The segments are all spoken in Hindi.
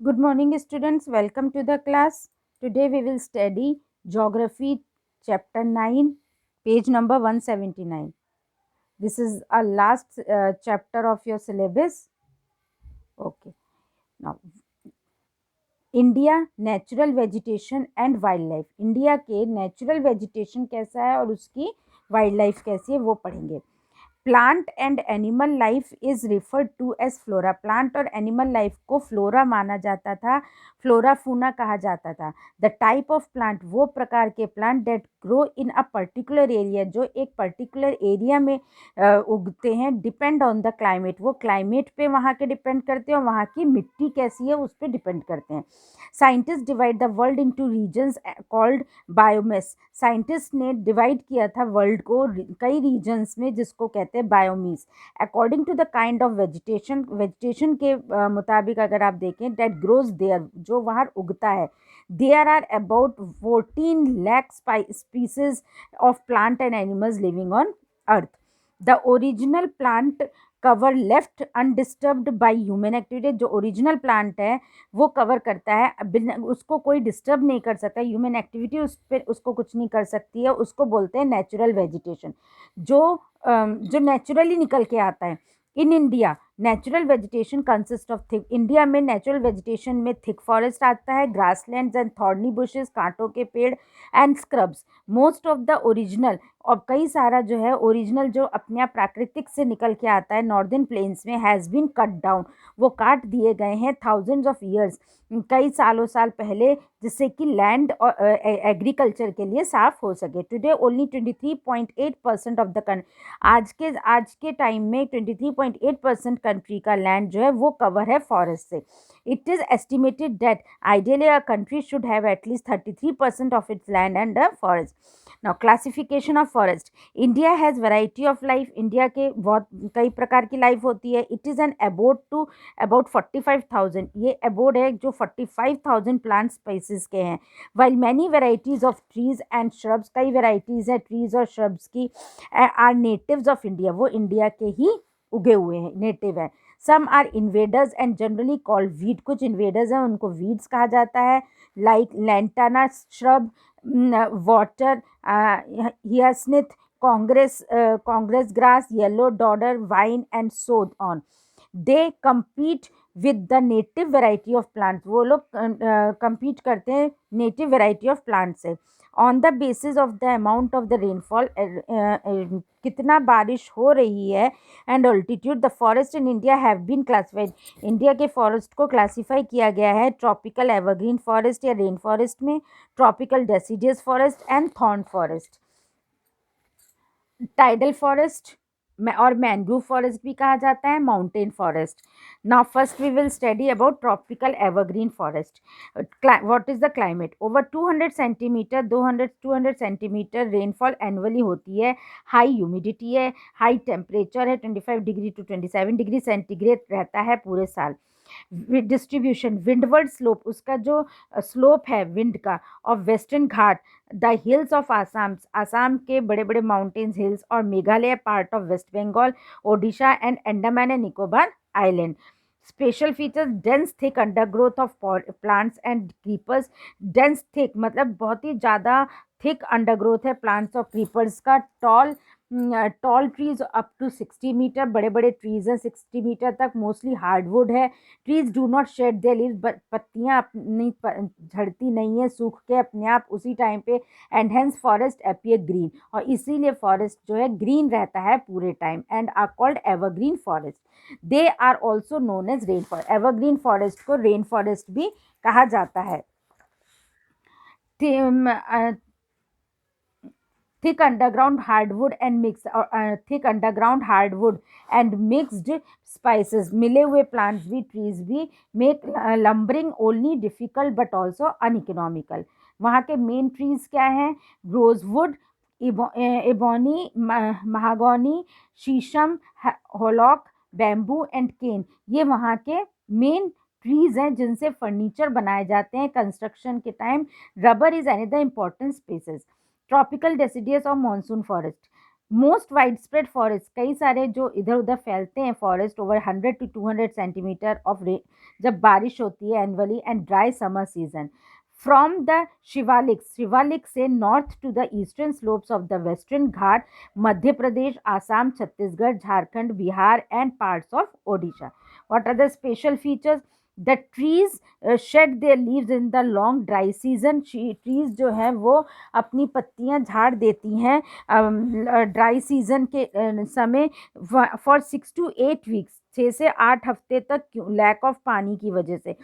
Good morning, students. Welcome to the class. Today we will study Geography, Chapter 9, page number 179. This is our last chapter of your syllabus. Okay. Now, India natural vegetation and wild life. India के नेचुरल वेजिटेशन कैसा है और उसकी वाइल्ड लाइफ कैसी है वो पढ़ेंगे. Plant and animal life is referred to as flora. Plant और एनिमल लाइफ को फ्लोरा माना जाता था, फ्लोरा फूना कहा जाता था. द टाइप ऑफ प्लांट, वो प्रकार के plant that grow in a particular area, जो एक पर्टिकुलर एरिया में उगते हैं. डिपेंड ऑन द क्लाइमेट, वो क्लाइमेट पे वहाँ के डिपेंड करते हैं और वहाँ की मिट्टी कैसी है उस पर डिपेंड करते हैं. Scientist divide the world into regions called biomes. Scientist ने डिवाइड किया था वर्ल्ड को कई रीजन्स में जिसको कहते हैं biomes. According to the kind of vegetation, vegetation के मुताबिक अगर आप देखें दैट ग्रोज देयर, जो वहाँ उगता है, there are about 14 lakh species of plant and animals living on earth. The original plant cover left undisturbed by human activity. जो ओरिजिनल प्लांट है वो कवर करता है, उसको कोई डिस्टर्ब नहीं कर सकता. ह्यूमन एक्टिविटी उस पर उसको कुछ नहीं कर सकती है. उसको बोलते हैं नेचुरल वेजिटेशन, जो नेचुरली निकल के आता है. In India natural vegetation consist of thick. India में नेचुरल वेजिटेशन में थिक फॉरेस्ट आता है, ग्रासलैंड्स एंड थॉर्नी बुशेस, कांटों के पेड़, and scrubs. Most of the original, और कई सारा जो है ओरिजिनल जो अपने आप प्राकृतिक से निकल के आता है नॉर्दर्न प्लेन्स में, हैज़ बीन कट डाउन, वो काट दिए गए हैं थाउजेंड्स ऑफ ईयर्स, कई साल पहले, जिससे कि लैंड और एग्रीकल्चर के लिए साफ हो सके. टुडे ओनली 23.8% ऑफ द आज के टाइम में 23.8% कंट्री का लैंड जो है वो कवर है फॉरेस्ट से. It is estimated that ideally a country should have atleast 33% of its land and forest. Now classification of forest. India has variety of life. India के बहुत कई प्रकार की लाइफ होती है. It is an abode to about 45,000. ये अबोड है जो 45,000 प्लांट स्पीसीज के हैं. While many varieties of trees and shrubs, कई वेराइटीज़ है ट्रीज और श्रब्स की, आर नेटिव्स ऑफ इंडिया, वो इंडिया के ही उगे हुए हैं, नेटिव है. Some are invaders and generally called weed. कुछ इन्वेडर्स हैं, उनको वीड्स कहा जाता है. Like lantana shrub, water hyacinth, Congress grass, yellow dodder, vine and so on. They compete with the native variety of plants. वो लोग compete करते हैं नेटिव वेराइटी ऑफ प्लांट से. On the basis of the amount of the rainfall, कितना बारिश हो रही है, and altitude. The forest in India have been classified. India के फॉरेस्ट को क्लासीफाई किया गया है ट्रॉपिकल एवरग्रीन फॉरेस्ट या रेन फॉरेस्ट में, tropical deciduous forest and thorn forest, tidal forest और मैंग्रोव फॉरेस्ट भी कहा जाता है, mountain forest. Now first we will study about tropical evergreen forest. What is the climate. Over 200 centimetre 200 centimetre rainfall annually होती है. हाई ह्यूमिडिटी है, हाई टेम्परेचर है, 25 डिग्री टू 27 डिग्री सेंटीग्रेड रहता है पूरे साल. डिस्ट्रीब्यूशन. विंडवर्ड स्लोप, उसका जो स्लोप है विंड का, of Western Ghat, the hills of Assam, Assam के बड़े बड़े माउंटेन्स हिल्स, और Meghalaya part of West Bengal, Odisha and Andaman and Nicobar island. Special features. Dense thick undergrowth of plants and creepers. Dense thick मतलब बहुत ही ज़्यादा थिक अंडरग्रोथ है प्लांट्स और क्रीपर्स का. Tall trees up to 60 metre, बड़े बड़े ट्रीज हैं 60 मीटर तक. मोस्टली हार्डवुड है. Trees do not shade there leaves, पत्तियाँ अपनी झड़ती नहीं है, सूख के अपने आप उसी टाइम पे. And hence forest appear green, और इसीलिए फॉरेस्ट जो है ग्रीन रहता है पूरे time. And are called evergreen forest. They are also known as rain forest. Evergreen forest को रेन फॉरेस्ट भी कहा जाता है. thick underground hardwood and thick underground hardwood and mixed spices, मिले हुए plants भी, trees भी, make lumbering only difficult but also uneconomical. वहाँ के मेन ट्रीज क्या हैं. रोजवुड, एबोनी, महागोनी, शीशम, होलॉक, बैम्बू एंड केन, ये वहाँ के मेन ट्रीज हैं जिनसे फर्नीचर बनाए जाते हैं कंस्ट्रक्शन के time. Rubber is another important species. Tropical deciduous और monsoon forest. Most wide spread forest, कई सारे जो इधर उधर फैलते हैं forest, over 100 to 200 centimetre of जब बारिश होती है annually, and dry summer season. From the Shivalik, Shivalik से north to the eastern slopes of the western Ghat, Madhya Pradesh, Assam, Chhattisgarh, Jharkhand, Bihar and parts of Odisha. What are the special features? The trees shade there leaves in the long dry season, trees जो है वो अपनी पत्तियां झाड़ देती हैं ड्राई सीजन के समय, फॉर 6 to 8 वीक्स, 6 से 8 हफ्ते तक, लैक ऑफ पानी की वजह से।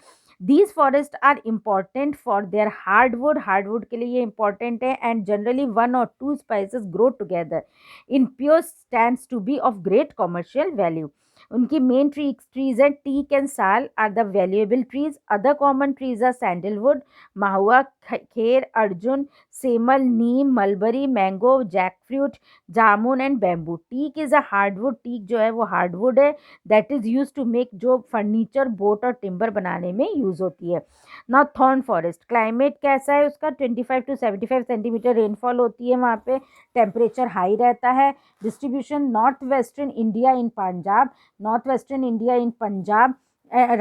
These forest are important for their hardwood, hardwood के लिए ये इंपॉर्टेंट है, and generally 1 or 2 species grow together in pure stands to be of great commercial value. उनकी मेन ट्रीज हैं teak and sal are the valuable trees. Other common trees are sandalwood, mahua, khair, arjun, semal, neem, mulberry, mango, jackfruit, jamun and bamboo. Teak is a hardwood, teak जो है वो हार्डवुड है, that is use to make, जो फर्नीचर, बोट और टिम्बर बनाने में यूज होती है। ना थॉर्न फॉरेस्ट, क्लाइमेट कैसा है उसका? 25 to 75 सेंटीमीटर रेनफॉल होती है वहाँ पे, टेम्परेचर हाई रहता है। Distribution north western India in Punjab, north western India in Punjab,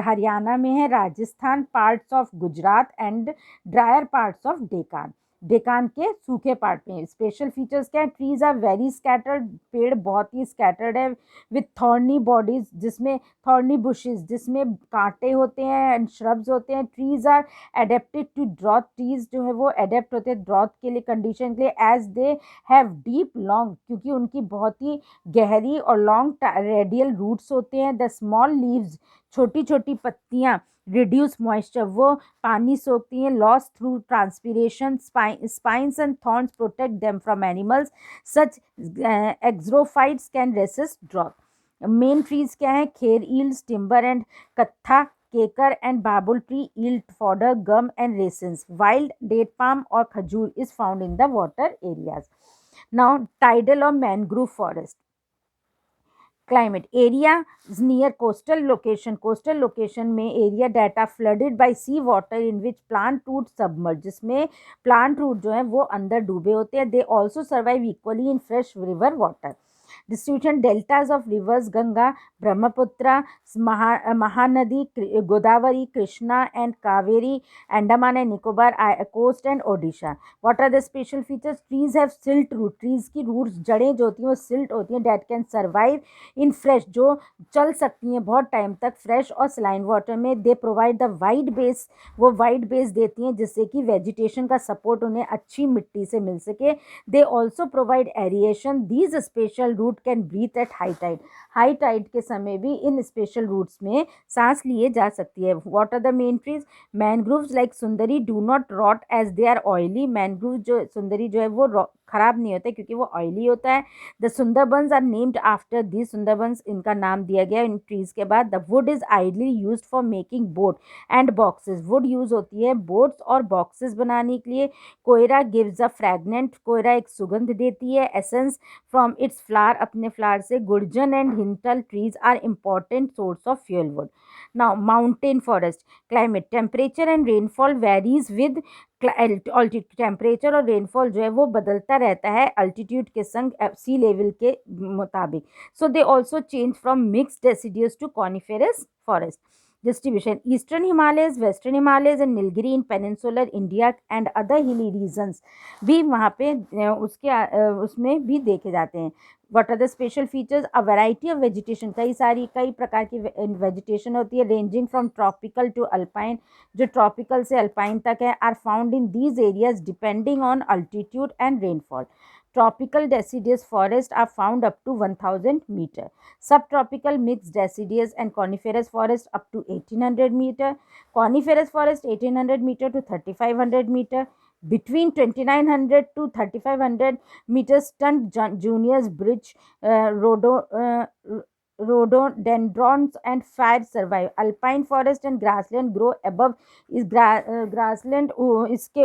Haryana में है, Rajasthan, parts of Gujarat and dryer parts of Deccan, Deccan के सूखे पार्ट में। स्पेशल फीचर्स क्या है? ट्रीज आर वेरी स्कैटर्ड, पेड़ बहुत ही स्कैटर्ड है, विथ थॉर्नी बॉडीज, जिसमें थॉर्नी बुशेस, जिसमें कांटे होते हैं एंड श्रब्स होते हैं। Trees are adapted to drought, trees जो है वो एडेप्ट होते हैं ड्रॉथ के लिए, कंडीशन के लिए, as they have deep long, क्योंकि उनकी बहुत ही गहरी और लॉन्ग रेडियल रूट्स होते हैं। द स्मॉल लीव्स, छोटी छोटी पत्तियाँ, रिड्यूस मॉइस्चर, वो पानी सोखती हैं, loss through transpiration, spines and thorns protect them from animals, such xerophytes can resist drought. Main trees क्या है? Khair yields, timber and kattha, kikar and babul tree yield fodder, gum and resins. Wild date palm और khajur is found in the water areas. Now tidal और mangrove forest. Climate area near coastal location, coastal location में area data flooded by sea water in which plant root submerge, जिसमें प्लांट रूट जो है वो अंदर डूबे होते हैं। They also survive equally in fresh river water. Distribution deltas of rivers Ganga, Brahmaputra, Mahanadi, Godavari, Krishna and Kaveri, Andaman and Nicobar coast and Odisha. What are the special features? Trees have silt root, trees की रूट्स, जड़ें जो होती हैं वो सिल्ट होती हैं, that can survive in fresh, जो चल सकती हैं बहुत टाइम तक फ्रेश और सलाइन वाटर में। They provide the wide base, वो वाइड बेस देती हैं जिससे कि वेजिटेशन का सपोर्ट उन्हें अच्छी मिट्टी से मिल सके। They also provide aeration, these special root can breathe at high tide, high tide के समय भी इन स्पेशल रूट्स में सांस लिए जा सकती है। What are the main trees? Mangroves like sundari do not rot as they are oily, mangrove जो सुंदरी जो है वो खराब नहीं होता है क्योंकि वो ऑयली होता है। The Sundarbans are named after the, Sundarbans इनका नाम दिया गया इन ट्रीज के बाद। The wood is ideally used for making boat and boxes, wood use होती है बोट्स और बॉक्सेस बनाने के लिए। कोयरा गिव्स अ फ्रैगनेंट, कोयरा एक सुगंध देती है। एसेंस फ्रॉम इट्स फ्लावर, अपने फ्लावर से। Gurjan and hintal trees are important source of fuel wood. Now mountain forest. Climate temperature and rainfall varies with temperature और रेनफॉल जो है वो बदलता रहता है अल्टीट्यूड के संग, सी लेवल के मुताबिक। So they also change from mixed deciduous to coniferous forest. Distribution eastern Himalayas, western Himalayas and Nilgiri in peninsular India and other hilly regions भी वहाँ पे उसमें भी देखे जाते हैं। What are the special features? A variety of vegetation, कई प्रकार की वेजिटेशन होती है, ranging from tropical to alpine, जो ट्रॉपिकल से अल्पाइन तक है, are found in these areas depending on altitude and rainfall. Tropical deciduous forests are found up to 1000 meter. Subtropical mixed deciduous and coniferous forest up to 1800 meter. Coniferous forest 1800 meter to 3500 meter. Between 2900 to 3500 meters, stunt juniors bridge, rhododendrons and fire survive. Alpine forest and grassland grow above, इस ग्रासलैंड इसके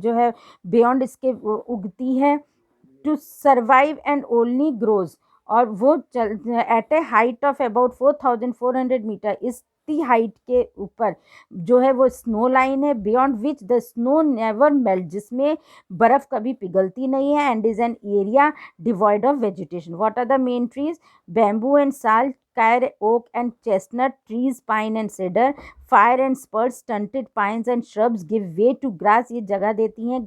जो है बियॉन्ड इसके उगती है। To survive and only grows, और वो at a height of about 4400 metre, इस इतनी हाइट के ऊपर जो है वो स्नो लाइन है, beyond which the snow never melt, जिसमें बर्फ कभी पिघलती नहीं है, and is an area devoid of vegetation. What are the main trees? Bamboo and sal, kair, oak and chestnut trees, pine and cedar, fir and spruce, stunted pines and shrubs give way to grass. ये जगह देती हैं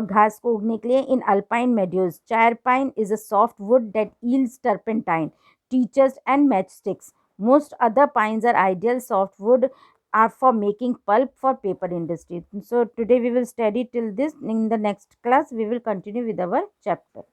घास को उगने के लिए. इन अल्पाइन मेड्यूज, चायर pine is a soft wood that yields turpentine, teachers and matchsticks. Most other pines are ideal softwood are for making pulp for paper industry. So today we will study till this. In the next class we will continue with our chapter.